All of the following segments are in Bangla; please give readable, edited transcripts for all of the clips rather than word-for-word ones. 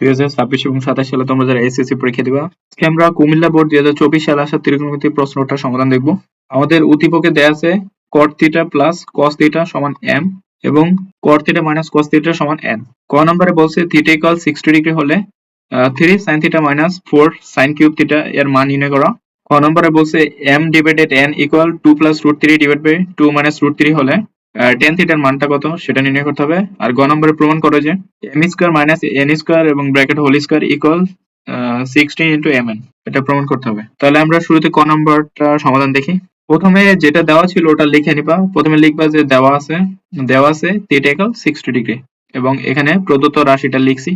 2026 এবং 27 সালে তোমরা যারা এসএসসি পরীক্ষা দিবা, আজকে আমরা কুমিল্লা বোর্ড 2024 সালে আসা ত্রিকোণমিতিক প্রশ্নটার সমাধান দেখব। আমাদের উদ্দীপকে দেয়া আছে cot theta plus cos theta সমান m এবং cot theta minus cos theta সমান n। ক নম্বরে বলছে থিটা ইকুয়াল 60 ডিগ্রি হলে 3 sin theta minus 4 sin cube theta এর মান নির্ণয় করো। খ নম্বরে বলছে m divided n equal 2 plus root 3 divide by 2 minus root 3 হলে tan থিটার মানটা কত সেটা নির্ণয় করতে হবে। আর গ নম্বরে প্রমাণ করো যে m square minus n square এবং bracket whole square equal 60 into mn, এটা প্রমাণ করতে হবে। তাহলে আমরা শুরুতে ক নম্বরটা সমাধান দেখি। প্রথমে যেটা দেওয়া ছিল ওটা লিখে নিবা। প্রথমে লিখবা যে দেওয়া আছে থিটা ইকুয়াল 60 ডিগ্রি এবং এখানে প্রদত্ত রাশিটা লিখছি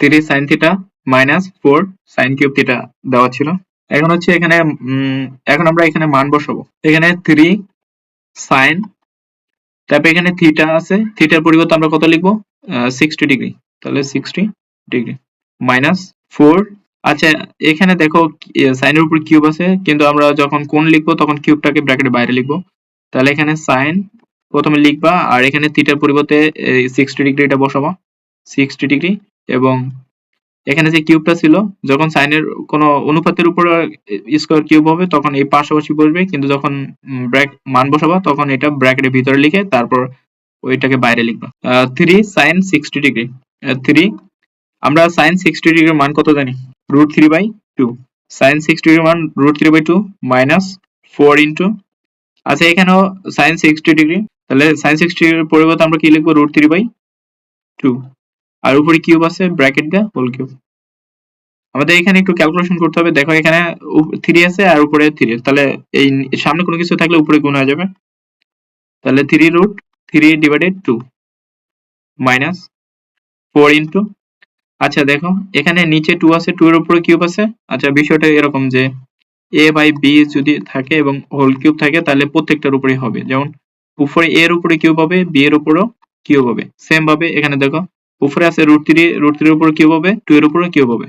3 sin theta minus 4 sin cube theta দেওয়া ছিল। এখন হচ্ছে এখানে এখন আমরা এখানে মান বসাবো। এখানে 3 sin, তারপর এখানে থিটা আছে, থিটার পরিবর্তে আমরা কত লিখবো 60 ডিগ্রি, তাহলে 60 ডিগ্রি মাইনাস 4। আচ্ছা এখানে দেখো সাইনের উপর কিউব আছে, কিন্তু আমরা যখন কোণ লিখবো তখন কিউবটাকে ব্র্যাকেটের বাইরে লিখবো। তাহলে এখানে সাইন প্রথমে লিখবা আর এখানে থিটার পরিবর্তে 60 ডিগ্রি এটা বসাবো 60 ডিগ্রি, এবং এখানে যে কিউবটা ছিল যখন সাইনের কোনো অনুপাতের উপর স্কয়ার কিউব হবে তখন এই পাশাপাশি বসবে, কিন্তু যখন মান বসাবো তখন এটা ব্র্যাকেটের ভিতরে লিখে তারপর ওইটাকে বাইরে লিখবা। 3 sin 60 ডিগ্রি 3, আমরা sin 60 ডিগ্রির মান কত জানি √3/2, sin 60 ডিগ্রির মান √3/2 মাইনাস 4 ইনটু, আচ্ছা এখানেও sin 60 ডিগ্রি, তাহলে sin 60 ডিগ্রির পরিবর্তে আমরা কি লিখবো √3/2, আর উপরে কিউব আছে ব্র্যাকেট দিয়ে হোল কিউব। আমাদের এখানে একটু ক্যালকুলেশন করতে হবে। দেখো এখানে 3 আছে আর উপরে 3, তাহলে এই সামনে কোনো কিছু থাকলে উপরে গুণ হয়ে যাবে। তাহলে 3√3/2 মাইনাস 4 ইনটু, আচ্ছা দেখো এখানে নিচে 2 আছে, 2 এর উপরে কিউব আছে। আচ্ছা বিষয়টা এরকম যে a/b যদি থাকে এবং হোল কিউব থাকে তাহলে প্রত্যেকটার উপরেই হবে, যেমন উপরে a এর উপরে কিউব হবে, b এর উপরেও কিউব হবে। সেম ভাবে এখানে দেখো উপরে আছে √3, √3 এর উপর কিউব হবে, 2 এর উপরে কিউব হবে।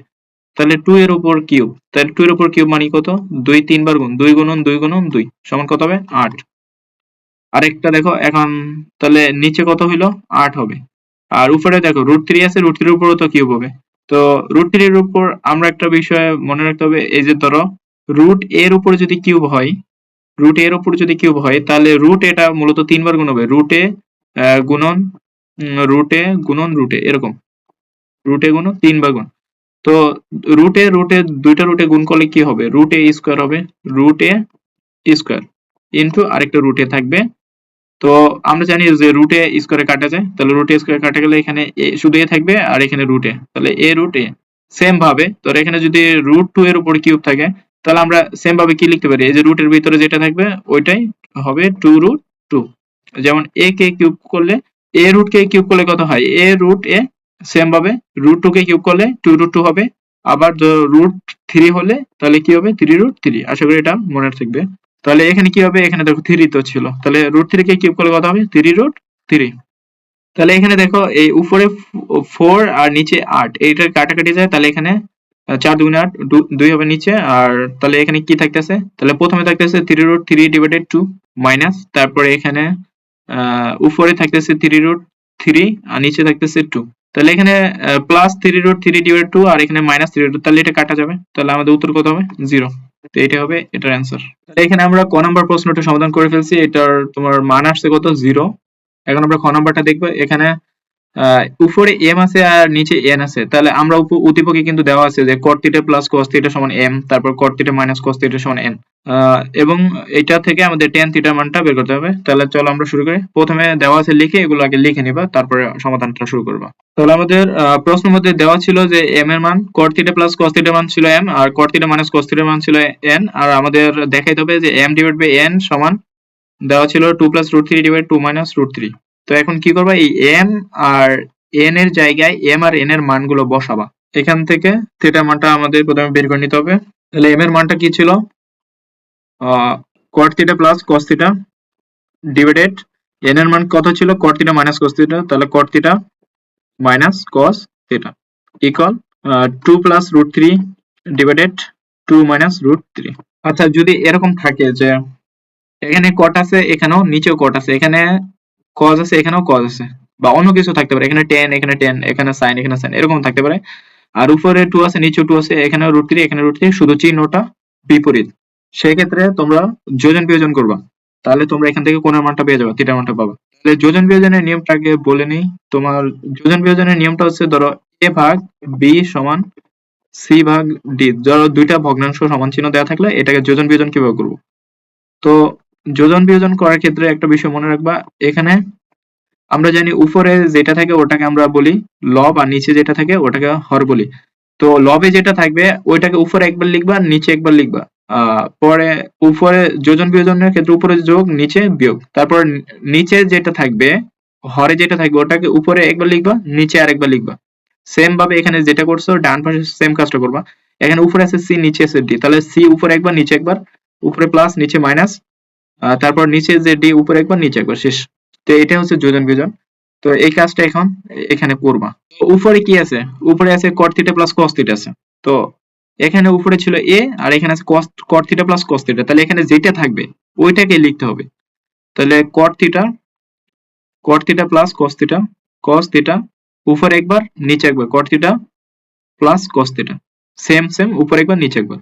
তাহলে 2 এর উপর কিউব, তাহলে 2 এর উপর কিউব মানে কত 2 3 বার গুণ, 2 গুণন 2 গুণন 2 সমান কত হবে 8। আরেকটা দেখো এখন, তাহলে নিচে কত হইলো 8 হবে, আর উপরে দেখো √3 আছে, √3 এর উপরও তো কিউব হবে। তো √3 এর উপর আমরা একটা বিষয় মনে রাখতে হবে, এই যে ধরো রুট এর উপর যদি কিউব হয়, রুট এর উপর যদি কিউব হয় তাহলে রুট এটা মূলত 3 বার গুণ হবে, রুটে গুণন রুটে গুণন রুটে, এরকম রুটে গুণ 3 বার গুণ। তো রুটে দুইটা রুটে গুণ করলে কি হবে √a স্কয়ার হবে, √a স্কয়ার ইনটু আরেকটা রুটে থাকবে। তো আমরা জানি যে √a স্কয়ারে কাটা যায়, তাহলে √a স্কয়ারে কাটা গেলে এখানে শুধু a থাকবে আর এখানে √a, তাহলে a√a। সেম ভাবে ধর এখানে যদি √2 এর উপর কিউব থাকে তাহলে আমরা সেম ভাবে কি লিখতে পারি, এই যে রুটের ভিতরে যেটা থাকবে ওইটাই হবে 2√2। যেমন a কে কিউব করলে a রুট কে কিউব করলে কত হয় a√a, সেম ভাবে √2 কে কিউব করলে 2√2 হবে। আবার √3 হলে তাহলে কি হবে 3√3। আশা করি এটা মনে থাকবে। তাহলে এখানে কি হবে, এখানে দেখো 3 তো ছিল, তাহলে √3 কে কিউব করলে কত হবে 3√3। তাহলে এখানে দেখো এই উপরে 4 আর নিচে 8, এইটা কাটাকাটি যায়, তাহলে এখানে 4 2 8 2 হবে নিচে, আর তাহলে এখানে কি থাকতেছে, তাহলে প্রথমে থাকতেছে 3√3/2 মাইনাস, তারপরে এখানে উপরে থাকতেছে 3√3 আর নিচে থাকতেছে 2, তাহলে এখানে প্লাস 3√3/2 আর এখানে মাইনাস 3√, তাহলে এটা কাটা যাবে, তাহলে আমাদের উত্তর কত হবে 0। তো এটা হবে এটার অ্যান্সার। তাহলে এখানে আমরা ক নাম্বার প্রশ্নটা সমাধান করে ফেলছি, এটার তোমার মান আসছে কত 0। এখন আমরা খ নাম্বারটা দেখবো। এখানে উপরে m আছে আর নিচে n আছে, তাহলে আমরা উদ্দীপকে কিন্তু দেওয়া আছে যে cot theta plus cos theta সমান m, তারপর cot theta minus cos theta সমান n, এবং এটা থেকে আমাদের tan থিটার মানটা বের করতে হবে। তাহলে চলো আমরা শুরু করি। প্রথমে দেওয়া আছে লিখে এগুলো আগে লিখে নিবা, তারপরে সমাধানটা শুরু করবা। তাহলে আমাদের প্রশ্নের মধ্যে দেওয়া ছিল যে m এর মান cot থিটা প্লাস cos থিটার মান ছিল m আর cot থিটা মাইনাস cos থিটার মান ছিল n, আর আমাদের দেখাইতে হবে যে m ডিভাইড বাই n সমান দেওয়া ছিল 2 প্লাস √3 ডিভাইড 2 মাইনাস √3। তো এখন কি করবা, এই m আর n এর জায়গায় m আর n এর মানগুলো বসাবা। এখান থেকে থিটার মানটা আমাদের প্রথমে বের করে নিতে হবে। তাহলে m এর মানটা কি ছিল cot theta plus cos theta divided n এর মান কত ছিল cot theta minus cos theta, তাহলে cot theta minus cos theta equal 2 plus √3 divided 2 minus √3। আচ্ছা যদি এরকম থাকে যে এখানে cot আছে এখানেও নিচেও cot আছে, এখানে cos আছে এখানেও cos আছে, বা অন্য কিছু থাকতে পারে, এখানে tan এখানে tan এখানে sin এখানে sin এরকম থাকতে পারে। আর উপরে 2 আছে নিচে 2 আছে, এখানে √3 এখানে √3, শুধু চিহ্নটা বিপরীত। সেই ক্ষেত্রে তোমরা যোজন বিয়োজন করবা, তাহলে তোমরা এখান থেকে কোণের মানটা পেয়ে যাবে, থিটার মানটা পাবা। তাহলে যোজন বিয়োজনের নিয়মটাকে বলে নেই। তোমার যোজন বিয়োজনের নিয়মটা হচ্ছে, ধরো a ভাগ b সমান c ভাগ d। ধরো দুইটা ভগ্নাংশ সমান চিহ্ন দেওয়া থাকলে এটাকে যোজন বিয়োজন কিভাবে করবো? তো যোজন বিয়োজন করার ক্ষেত্রে একটা বিষয় মনে রাখবা, এখানে আমরা জানি উপরে যেটা থাকে ওটাকে আমরা বলি লব, আর নিচে যেটা থাকে ওটাকে হর বলি। তো লবে যেটা থাকবে ওইটাকে উপরে একবার লিখবা, নিচে একবার লিখবা। পরে উপরে যোজন বিয়োজনের ক্ষেত্রে উপরে যোগ, নিচে বিয়োগ। তারপর নিচে যেটা থাকবে, হরে যেটা থাকবে ওটাকে উপরে একবার লিখবা, নিচে আরেকবার লিখবা। সেম ভাবে এখানে যেটা করছো ডান পাশে সেম কাজটা করবা। এখানে উপরে আছে সি, নিচে আছে ডি, তাহলে সি উপরে একবার, নিচে একবার, উপরে প্লাস নিচে মাইনাস, তারপর নিচে যে ডি উপরে একবার, নিচে একবার, শেষ। তো এটা হচ্ছে যোজন বিয়োজন। তো এই কাজটা এখন এখানে করবা। উপরে কি আছে? উপরে আছে cot theta plus cos theta আছে। তো এখানে উপরে ছিল a, আর এখানে আছে cot theta plus cos theta, তাহলে এখানে যেটা থাকবে ওইটাকে লিখতে হবে। তাহলে cot theta plus cos theta উপরে একবার, নিচে একবার, cot theta plus cos theta, same same উপরে একবার, নিচে একবার।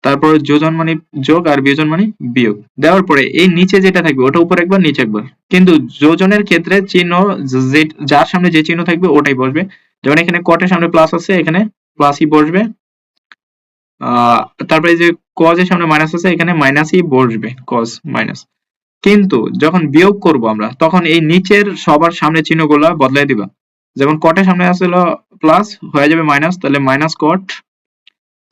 তারপর যোজন মানে যোগ, আর বিয়োজন মানে বিয়োগ। দেওয়ার পরে এই নিচে যেটা থাকবে ওটা উপরে একবার, নিচে একবার। কিন্তু যোজনের ক্ষেত্রে চিহ্ন যার সামনে যে চিহ্ন থাকবে ওটাই বসবে। যেমন এখানে কটের সামনে প্লাস আছে, এখানে প্লাসই বসবে। তারপরে যে কজ এর সামনে মাইনাস আছে, এখানে মাইনাসই বসবে, কজ মাইনাস। কিন্তু যখন বিয়োগ করব আমরা, তখন এই নিচের সবার সামনে চিহ্নগুলো বদলাই দিবা। যেমন কটের সামনে আসলে প্লাস, হয়ে যাবে মাইনাস, তাহলে মাইনাস কট।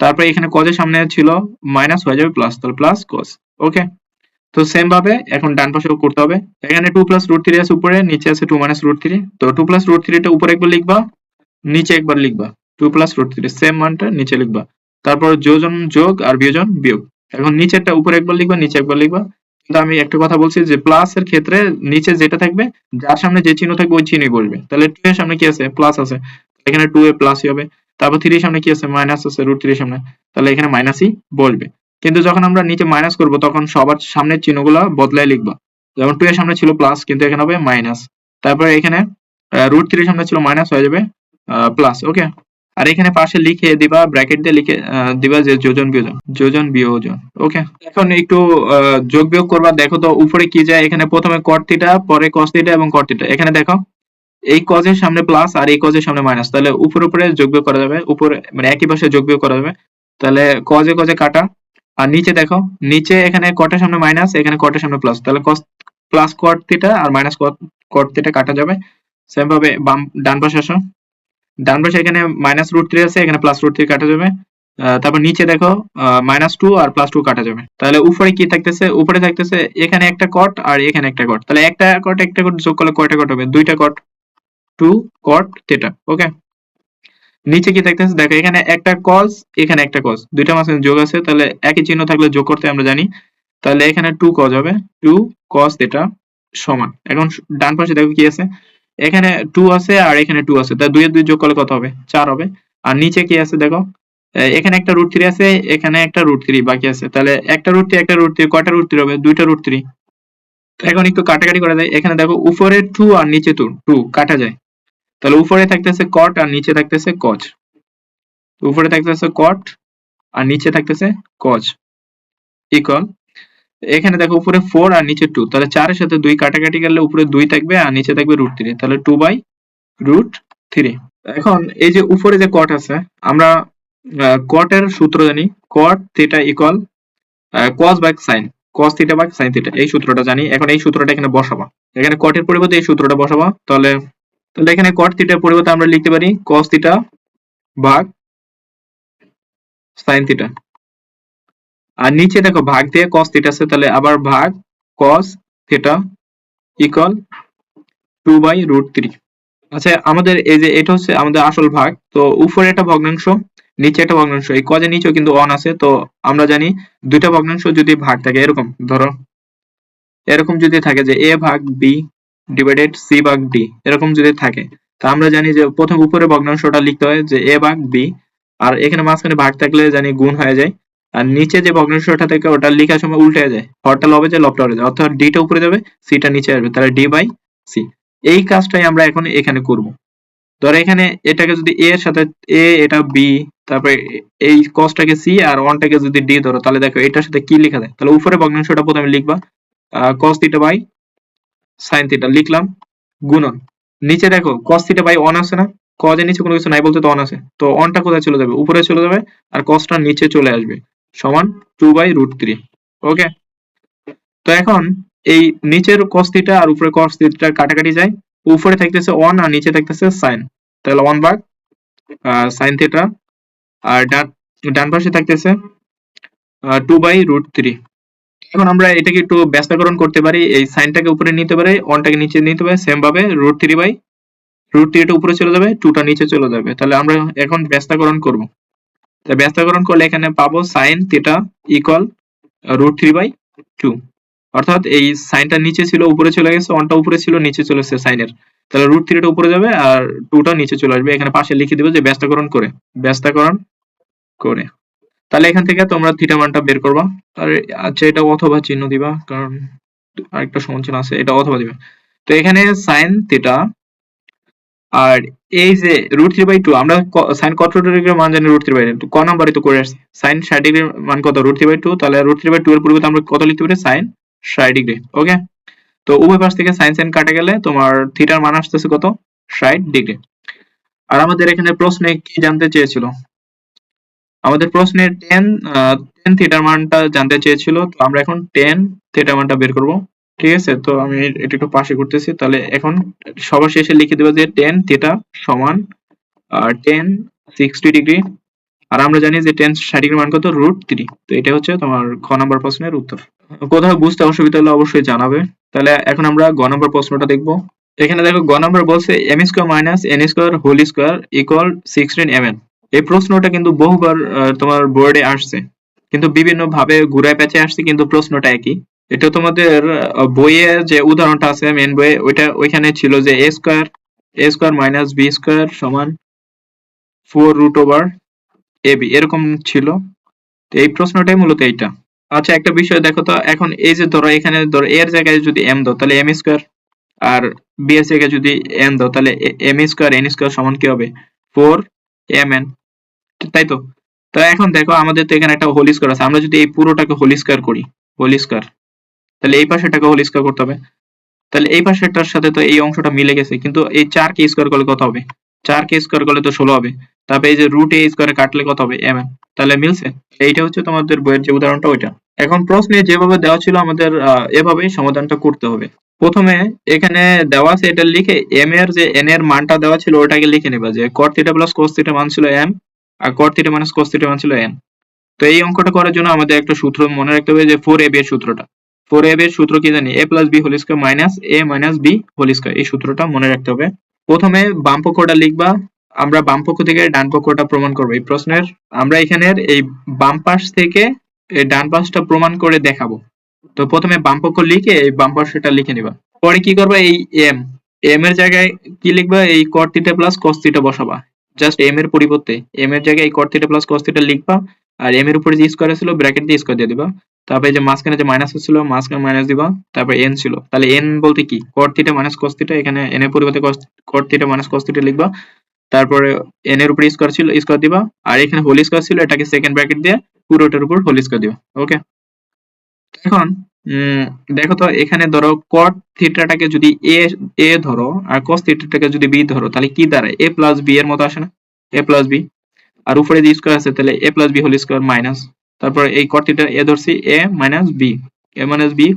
তারপরে এখানে কজের সামনে ছিল মাইনাস, হয়ে যাবে প্লাস, তাহলে প্লাস কস। ওকে, তো সেম ভাবে এখন ডান পাশেও করতে হবে। এখানে 2 প্লাস √3 আছে উপরে, নিচে আছে 2 মাইনাস √3। তো 2 প্লাস √3 টা উপরে একবার লিখবা, নিচে একবার লিখবা। 2 প্লাস √3 সেম মানটা নিচে লিখবা। তারপর যোজন যোগ, আর বিয়োজন বিয়োগ। এখন নিচেরটা উপরে একবার লিখবা, নিচে একবার লিখবা। কিন্তু আমি একটা কথা বলছি যে প্লাস এর ক্ষেত্রে নিচে যেটা থাকবে, যার সামনে যে চিহ্ন থাকবে ওই চিহ্নই বসবে। তাহলে 2 এর সামনে কি আছে? প্লাস আছে, এখানে 2 এ প্লাসই হবে। তারপর 3 এর সামনে কি আছে? মাইনাস আছে √3 এর সামনে, তাহলে এখানে মাইনাসই বসবে। কিন্তু যখন আমরা নিচে মাইনাস করব তখন সবার সামনের চিহ্নগুলো বদলায় লিখবা। যেমন 2 এর সামনে ছিল প্লাস, কিন্তু এখানে হবে মাইনাস। তারপরে এখানে √3 এর সামনে ছিল মাইনাস, হয়ে যাবে প্লাস। ওকে, আর এখানে পাশে লিখে দিবা, ব্র্যাকেট দিয়ে লিখে দিবা যে যোজন বিয়োজন। ওকে, এখন একটু যোগ বিয়োগ করবা। দেখো তো উপরে কি যায়, এখানে প্রথমে cot থিটা, পরে cos থিটা এবং cot থিটা। এখানে দেখো এই cos এর সামনে প্লাস আর এই cos এর সামনে মাইনাস, তাহলে উপরে উপরে যোগ বিয়োগ করা যাবে, উপরে মানে একই পাশে যোগ বিয়োগ করা যাবে। তাহলে cos এ কাটা। আর নিচে দেখো, নিচে এখানে cot এর সামনে মাইনাস, এখানে cot এর সামনে প্লাস, তাহলে cos প্লাস cot থিটা আর মাইনাস cot থিটা কাটা যাবে। সেম ভাবে ডান পাশে আসো, ডান পাশে এখানে মাইনাস √3 আছে, এখানে প্লাস √3 কাটা যাবে। তারপর নিচে দেখো -2 আর +2 কাটা যাবে। তাহলে উপরে কি থাকতেছে? উপরে থাকতেছে এখানে একটা cot আর এখানে একটা cot। তাহলে একটা cot যোগ করলে কয়টা cot হবে? দুইটা cot, 2 cot থিটা। ওকে, নিচে কি থাকতেছে? দেখো এখানে একটা cos, এখানে একটা cos, দুইটা মাঝখানে যোগ আছে, তাহলে একই চিহ্ন থাকলে যোগ করতে আমরা জানি। তাহলে এখানে 2 cos হবে, 2 cos থিটা সমান। এখন ডান পাশে দেখো কি আছে, এখানে 2 আছে আর এখানে 2 আছে, তাহলে 2 এর 2 যোগ করলে কত হবে? 4 হবে। আর নিচে কি আছে দেখো, এখানে একটা √3 আছে, এখানে একটা √3 বাকি আছে, তাহলে একটা √3 কয়টা √3 হবে? দুইটা √3। তো এখন একটু কাটাকাটি করা যায়। এখানে দেখো উপরে 2 আর নিচে 2 কাটা যায়, তাহলে উপরে থাকতেছে cot আর নিচে থাকতেছে cos। উপরে থাকতেছে cot আর নিচে থাকতেছে cos ইকুয়াল, এখানে দেখো উপরে 4 আর নিচে 2, তাহলে 4 এর সাথে 2 কাটাকাটি করলে উপরে 2 থাকবে আর নিচে থাকবে √3, তাহলে 2/√3। এখন এই যে উপরে যে cot আছে, আমরা cot এর সূত্র জানি, cot theta equal cos by sin, cos theta by sin theta, এই সূত্রটা জানি। এখন এই সূত্রটা এখানে বসাবা, এখানে cot এর পরিবর্তে এই সূত্রটা বসাবা। তাহলে এখানে cot থিটার পরিবর্তে আমরা লিখতে পারি cos থিটা ভাগ sin থিটা। আর নিচে দেখো ভাগ দিয়ে cos থিটা আছে, তাহলে আবার ভাগ cos থিটা ইকুয়াল 2/√3। আচ্ছা, আমাদের এই যে এটা হচ্ছে আমাদের আসল ভাগ। তো উপরে একটা ভগ্নাংশ, নিচে একটা ভগ্নাংশ, এই cos এর নিচেও কিন্তু 1 আছে। তো আমরা জানি দুইটা ভগ্নাংশ যদি ভাগ থাকে, এরকম ধরো এরকম যদি থাকে যে a ভাগ b ডিভাইডেড c ভাগ d, এরকম যদি থাকে, তা আমরা জানি যে প্রথম উপরে ভগ্নাংশটা লিখতে হয় যে a ভাগ b, আর এখানে মাঝখানে ভাগ থাকলে জানি গুণ হয়ে যায়। আর নিচে যে ভগ্নাংশটা থাকে ওটা লেখার সময় উল্টে যায়, হরটা লবে যায়, লবটা হরে যায়, অর্থাৎ d টা উপরে যাবে, c টা নিচে আসবে, তাহলে d বাই c। এই কাজটাই আমরা এখন এখানে করব। ধরো এখানে এটাকে যদি এ এর সাথে এ, এটা বি, তারপরে এই কসটাকে সি আর ওয়ানটাকে যদি ডি ধরো, তাহলে দেখো এটার সাথে কি লেখা যায়। তাহলে উপরে ভগ্নাংশটা প্রথমে লিখবা, cos theta by sine theta লিখলাম, গুণন নিচে দেখো কস থিটা বাই ওয়ান আছে না, কজের নিচে কোনো কিছু নাই বলতে তো অন আছে, তো অনটা কোথায় চলে যাবে, উপরে চলে যাবে, আর কসটা নিচে চলে আসবে, সমান 2/√3। ওকে, তো এখন এই নিচের cos থিটা আর উপরে cos থিটা কাটাকাটি যায়, উপরে থাকতেছে 1 আর নিচে থাকতেছে sin, তাহলে 1 ভাগ sin থিটা, আর ডান পাশে থাকতেছে 2/√3। এখন আমরা এটাকে একটু ব্যস্তকরণ করতে পারি, এই সাইনটাকে উপরে নিতে পারি, 1টাকে নিচে নিতে পারি, সেম ভাবে √3/√3 টা উপরে চলে যাবে, 2টা নিচে চলে যাবে। তাহলে আমরা এখন ব্যস্তকরণ করব। তাই ব্যস্তকরণ করলে এখানে পাবো sin থিটা ইকুয়াল √3/2, অর্থাৎ এই সাইনটা নিচে ছিল উপরে চলে গেছে, ওয়ানটা উপরে ছিল নিচে চলে এসেছে সাইনের, তাহলে √3 টা উপরে যাবে আর 2টা নিচে চলে আসবে। এখানে পাশে লিখে দিব যে ব্যস্তকরণ করে। তাহলে এখান থেকে তোমরা থিটা মানটা বের করবা। আর আচ্ছা, এটা অথবা চিহ্ন দিবা, কারণ আরেকটা সমান চিহ্ন আছে, এটা অথবা দিবা। তো এখানে সাইন থিটা আর এই যে √3/2, আমরা সাইন কত ডিগ্রির মান জানি, √3/2 ক নাম্বারই তো করে আসছি, সাইন 60 ডিগ্রির মান কত, √3/2, তাহলে √3/2 এর পরিবর্তে আমরা কত লিখতে পারি, সাইন 60 ডিগ্রি। ওকে, তো উভয় পাশ থেকে সাইন সাইন কাটা গেলে তোমার থিটার মান আসতেছে কত, 60 ডিগ্রি। আর আমাদের এখানে প্রশ্নে কি জানতে চেয়েছিল, আমাদের প্রশ্নে টেন থিটার মানটা জানতে চেয়েছিল, তো আমরা এখন টেন থিটার মানটা বের করব। ঠিক আছে, তো আমি এটা একটু পাশে করতেছি। তাহলে এখন সবার শেষে লিখে দেবো যে টেন থিটা সমান টেন 60 ডিগ্রি, আর আমরা জানি যে টেন 60 ডিগ্রির মান কত, √3। তো এটা হচ্ছে তোমার খ নম্বর প্রশ্নের উত্তর। কোথাও বুঝতে অসুবিধা হলে অবশ্যই জানাবে। তাহলে এখন আমরা গ নম্বর প্রশ্নটা দেখব। এখানে দেখো গ নম্বর বলছে m² - n² whole square equal 16 mn। এই প্রশ্নটা কিন্তু বহুবার তোমার বোর্ডে আসছে, কিন্তু বিভিন্ন ভাবে ঘুরায় পেঁচে আসছে, কিন্তু প্রশ্নটা একই। এটা তোমাদের বইয়ে যে উদাহরণটা আছে মেন বইয়ে, ওইখানে ছিল যে a² - b² সমান 4√ab এরকম ছিল। তো এই প্রশ্নটাই মূলত এইটা। আচ্ছা, একটা বিষয় দেখো তো, এখন এই যে ধরো এখানে ধরো এর জায়গায় যদি m দাও তাহলে m², আর b এর জায়গায় যদি n দাও তাহলে m² n² সমান কি হবে, 4mn, তাই তো। তো এখন দেখো আমাদের তো এখানে একটা হোল স্কয়ার আছে, আমরা যদি এই পুরোটাকে হোল স্কয়ার করি, হোল স্কয়ার, তাহলে এই পাশেটাকে হোল স্কয়ার করতে হবে, তাহলে এই পাশেরটার সাথে তো এই অংশটা মিলে গেছে, কিন্তু এই 4 কে স্কয়ার করলে কত হবে, 4 কে স্কয়ার করলে তো 16 হবে, তারপরে এই যে √a স্কয়ারে কাটলে কত হবে, mn, তাহলে মিলছে। এইটা হচ্ছে তোমাদের বইয়ের যে উদাহরণটা ওইটা। এখন প্রশ্নে যেভাবে দেওয়া ছিল আমাদের এভাবেই সমাধানটা করতে হবে। প্রথমে এখানে দেওয়া আছে এটা লিখে m এর যে n এর মানটা দেওয়া ছিল ওটাকে লিখে নেবা, যে cot θ + cos θ মান ছিল m, আর cot θ - cos θ মান ছিল n। তো এই অঙ্কটা করার জন্য আমাদের একটা সূত্র মনে রাখতে হবে, যে 4ab এর সূত্রটা। 4ab এর সূত্র কি জানি, a + b whole square minus a minus b whole square, এই সূত্রটা মনে রাখতে হবে। প্রথমে বাম পক্ষটা লিখবা, আমরা বাম পক্ষ থেকে ডান পক্ষটা প্রমাণ করব এই প্রশ্নের। আমরা এখানের এই বাম পাশ থেকে এই ডান পাশটা প্রমাণ করে দেখাবো। তো প্রথমে বাম পক্ষ লিখে এই বাম পাশটা লিখে নিবা, পরে কি করবা, এই m এর জায়গায় কি লিখবা, এই cot θ + cos θ বসাবা, জাস্ট m এর পরিবর্তে m এর জায়গায় এই cot θ + cos θ লিখবা, আর m এর উপরে যে স্কয়ার ছিল ব্র্যাকেট দিয়ে স্কয়ার দিয়ে দিবা, তারপরে যে মাঝখানে যে মাইনাস ছিল মাঝখানে মাইনাস দিবা, তারপর n ছিল, তাহলে n বলতে কি, cot θ - cos θ, এখানে n এর পরিবর্তে cot θ - cos θ লিখবা, তারপরে n এর উপরে স্কয়ার ছিল স্কয়ার দিবা, আর এখানে হোল স্কয়ার ছিল এটাকে সেকেন্ড ব্র্যাকেট দিয়ে পুরোটার উপর হোল স্কয়ার দিবা। ওকে, এখন দেখো তো এখানে ধরো cot থিটাটাকে যদি a ধরো আর cos থিটাটাকে যদি b ধরো, তাহলে কি দাঁড়ায়, a + b এর মতো আসে না, a + b, আর উপরে যে স্কয়ার আছে তাহলে a + b whole square minus, তারপর এই cot থিটা a ধরছি a - b,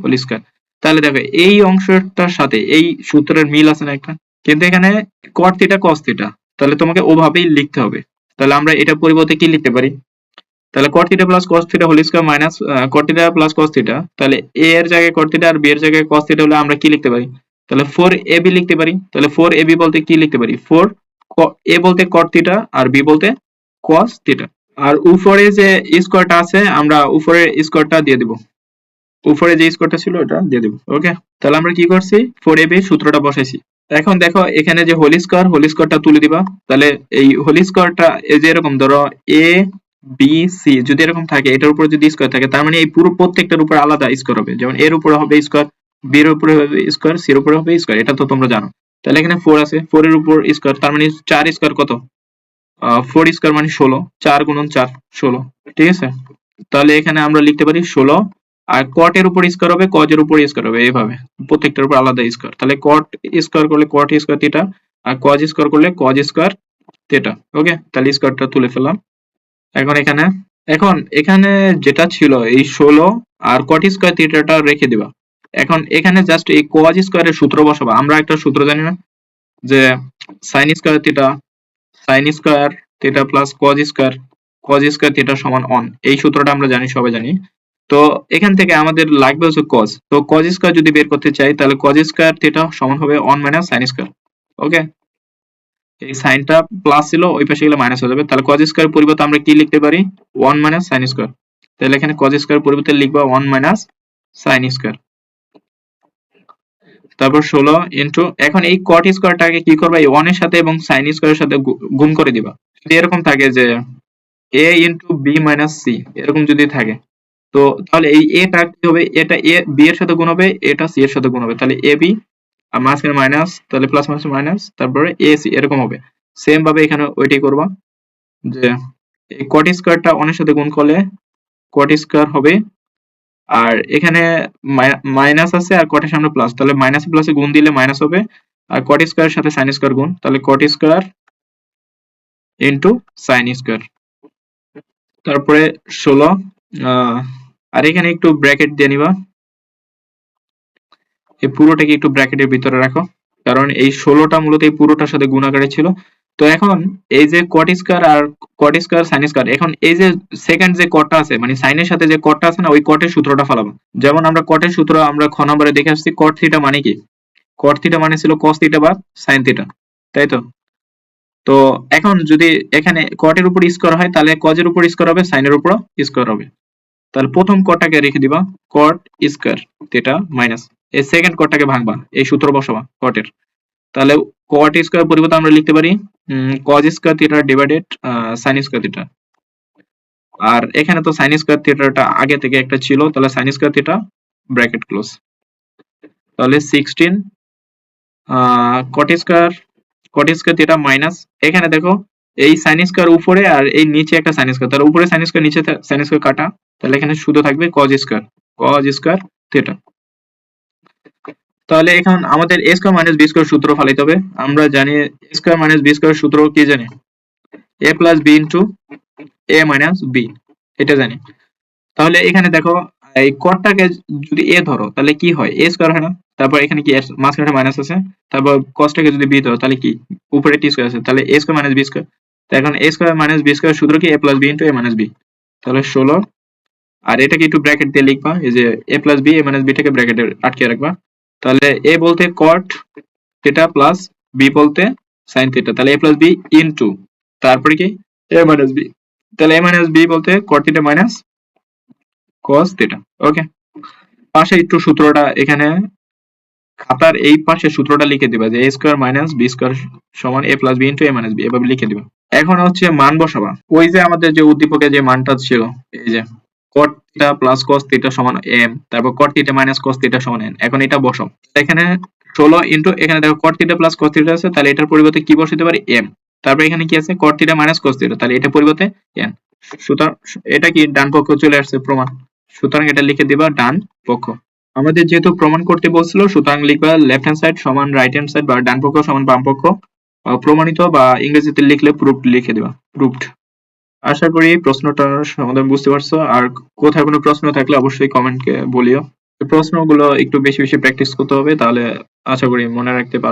হোল স্কয়ার। তাহলে দেখো এই অংশটার সাথে এই সূত্রের মিল আছে না একটা, কিন্তু এখানে cot থিটা cos থিটা, তাহলে তোমাকে ওভাবেই লিখতে হবে। তাহলে আমরা এটা পরিবর্তে কি লিখতে পারি, তাহলে cot θ + cos θ whole square minus cot θ + cos θ, তাহলে a এর জায়গায় cot θ আর b এর জায়গায় cos θ হলে আমরা কি লিখতে পারি, তাহলে 4ab লিখতে পারি। তাহলে 4ab বলতে কি লিখতে পারি, 4 a বলতে cot θ আর b বলতে cos θ, আর উপরে যে স্কয়ারটা আছে আমরা উপরে স্কয়ারটা দিয়ে দিব, উপরে যে স্কয়ারটা ছিল ওটা দিয়ে দিব। ওকে, তাহলে আমরা কি করছি, 4ab সূত্রটা বসাইছি। এখন দেখো এখানে যে হোল স্কয়ারটা তুলে দিবা, তাহলে এই হোল স্কয়ারটা এই যে এরকম ধরো a b c যদি এরকম থাকে, এটার উপরে যদি স্কয়ার থাকে, তার মানে এই পুরো প্রত্যেকটার উপর আলাদা স্কয়ার হবে, যেমন এর উপরে হবে স্কয়ার, b এর উপরে হবে স্কয়ার, c এর উপরে হবে স্কয়ার, এটা তো তোমরা জানো। তাহলে এখানে 4 আছে, 4 এর উপর স্কয়ার, তার মানে 4 স্কয়ার কত, 4 স্কয়ার মানে 16, 4 গুণন 4 16, ঠিক আছে। তাহলে এখানে আমরা লিখতে পারি 16, আর cot এর উপর স্কয়ার হবে, cos এর উপর স্কয়ার হবে, এইভাবে প্রত্যেকটার উপর আলাদা স্কয়ার। তাহলে cot স্কয়ার করলে cot স্কয়ার থিটা, আর cos স্কয়ার করলে cos স্কয়ার থিটা। ওকে, তাহলে স্কয়ারটা তুলে ফেললাম। এখন এখানে যেটা ছিল এই 16 আর cot স্কয়ার থিটাটা রেখে দিবা। এখন এখানে জাস্ট এই cos স্কয়ারের সূত্র বসাবা। আমরা একটা সূত্র জানি না যে sin square theta plus cos square theta সমান 1, এই সূত্রটা আমরা জানি, সবাই জানি। তো এখান থেকে আমাদের লাগবে হচ্ছে cos, তো cos স্কয়ার যদি বের করতে চাই তাহলে cos স্কয়ার থিটা সমান হবে 1 মাইনাস sin স্কয়ার। ওকে, এই সাইনটা প্লাস ছিল, ওই পাশে গেলে মাইনাস হয়ে যাবে। তাহলে cos স্কয়ার পরিবর্তে আমরা কি লিখতে পারি, 1 মাইনাস sin স্কয়ার। তাহলে এখানে cos স্কয়ার পরিবর্তে লিখবা 1 মাইনাস sin স্কয়ার, তারপর 16 ইনটু, এখন এই cot স্কয়ারটাকে কি করবা, এই 1 এর সাথে এবং sin স্কয়ারের সাথে গুণ করে দিবা। যদি এরকম থাকে যে a into b minus c, এরকম যদি থাকে, তো তাহলে এই এটা কি হবে, এটা a b এর সাথে গুণ হবে, এটা c এর সাথে গুণ হবে, তাহলে ab আর মাঝখানে মাইনাস, তাহলে প্লাস মাইনাস মাইনাস, তারপরে ac এরকম হবে। সেম ভাবে এখানে ওইটাই করবা, যে এই cot স্কয়ারটা 1 এর সাথে গুণ করলে cot স্কয়ার হবে, আর এখানে মাইনাস আছে আর cot এর সামনে প্লাস, তাহলে মাইনাসে প্লাসে গুণ দিলে মাইনাস হবে, আর cot স্কয়ারের সাথে sin স্কয়ার গুণ, তাহলে cot square into sin square, তারপরে 16, আর এখানে একটু ব্র্যাকেট দিয়ে নিবা, এই পুরোটাকে একটু ব্র্যাকেটের ভিতরে রাখো, কারণ এই 16টা মূলত এই পুরোটার সাথে গুণ আকারে ছিল। তো এখন এই যে cot স্কয়ার আর cot স্কয়ার sin স্কয়ার, এখন এই যে সেকেন্ড যে cotটা আছে, মানে sin এর সাথে যে cotটা আছে না, ওই cot এর সূত্রটা ফলাবো। যেমন আমরা cot এর সূত্র আমরা খ নম্বরে দেখে আসছি, cot থিটা মানে কি, cot থিটা মানে ছিল cos থিটা বা sin থিটা, তাই তো। তো এখন যদি এখানে cot এর উপর স্কয়ার হয়, তাহলে cos এর উপর স্কয়ার হবে, sin এর উপর স্কয়ার হবে। তাহলে প্রথম cotটাকে রেখে দিবা, cot স্কয়ার থিটা মাইনাস, এই সেকেন্ড cotটাকে ভাঙবা, এই সূত্র বসাবা cot এর। তাহলে cot স্কয়ার পরিবর্তে আমরা লিখতে পারি cos square theta divided sin square theta, আর এখানে তো sin স্কয়ার থিটাটা আগে থেকে একটা ছিল, তাহলে sin square theta bracket close. তাহলে 16 cot স্কয়ার থিটা মাইনাস, এখানে দেখো এই sin স্কয়ার উপরে আর এই নিচে একটা sin স্কয়ার, তাহলে উপরে sin স্কয়ার নিচে sin স্কয়ার কাটা, তাহলে এখানে শুধু থাকবে cos স্কয়ার থিটা। তাহলে এখন আমাদের a square minus b square সূত্র ফলাইতে হবে। আমরা জানি a square minus b square সূত্র কি জানি, a plus b into a minus b, এটা জানি। তাহলে এখানে দেখো এই cotটাকে যদি a ধরো তাহলে কি হয়, a স্কয়ার হয় না, তারপর এখানে কি মাঝখানে মাইনাস আছে, তারপর cosটাকে যদি b ধরো তাহলে কি উপরে t স্কয়ার আছে, তাহলে a square minus b square. তো এখন a square minus b square সূত্র কি, a plus b into a minus b। তাহলে 16, আর এটাকে একটু ব্র্যাকেট দিয়ে লিখবা, এই যে a plus b a minus b টাকে ব্র্যাকেটে আটকে রাখবা। তাহলে a বলতে cot থিটা প্লাস b বলতে sin থিটা, তাহলে a প্লাস b ইনটু তারপরে কি a মাইনাস b, তাহলে a মাইনাস b বলতে cot theta minus cos theta. Okay, পাশে একটু সূত্রটা এখানে খাতার এই পাশে সূত্রটা লিখে দিবা, যে a square minus b square সমান a plus b into a minus b, এভাবে লিখে দিবা। এখন হচ্ছে মান বসাবা, ওই যে আমাদের যে উদ্দীপকে যে মানটা ছিল, এই যে cot theta plus cos theta সমান m, তারপর cot theta minus cos theta সমান n, এখন এটা বসাও। এখানে 16 ইনটু, এখানে দেখো cot theta plus cos theta আছে, তাহলে এটার পরিবর্তে কি বসাতে পারি, m। তারপর এখানে কি আছে, cot theta minus cos theta, তাহলে এটার পরিবর্তে n। সুতরাং এটা কি ডান পক্ষ চলে আসছে প্রমাণ, সুতরাং এটা লিখে দিবা ডান পক্ষ। আমাদের যেহেতু প্রমাণ করতে বলছিল, সুতরাং লিখবা লেফট হ্যান্ড সাইড সমান রাইট হ্যান্ড সাইড, বা ডান পক্ষ সমান বাম পক্ষ, প্রমাণিত, বা ইংরেজিতে লিখলে প্রুফড লিখে দিবা, প্রুফড। আশা করি প্রশ্নটার সমাধান বুঝতে পারছো, আর কোথায় কোনো প্রশ্ন থাকলে অবশ্যই কমেন্টে বলিও। প্রশ্নগুলো একটু বেশি বেশি প্র্যাকটিস করতে হবে, তাহলে আশা করি মনে রাখতে পারবে।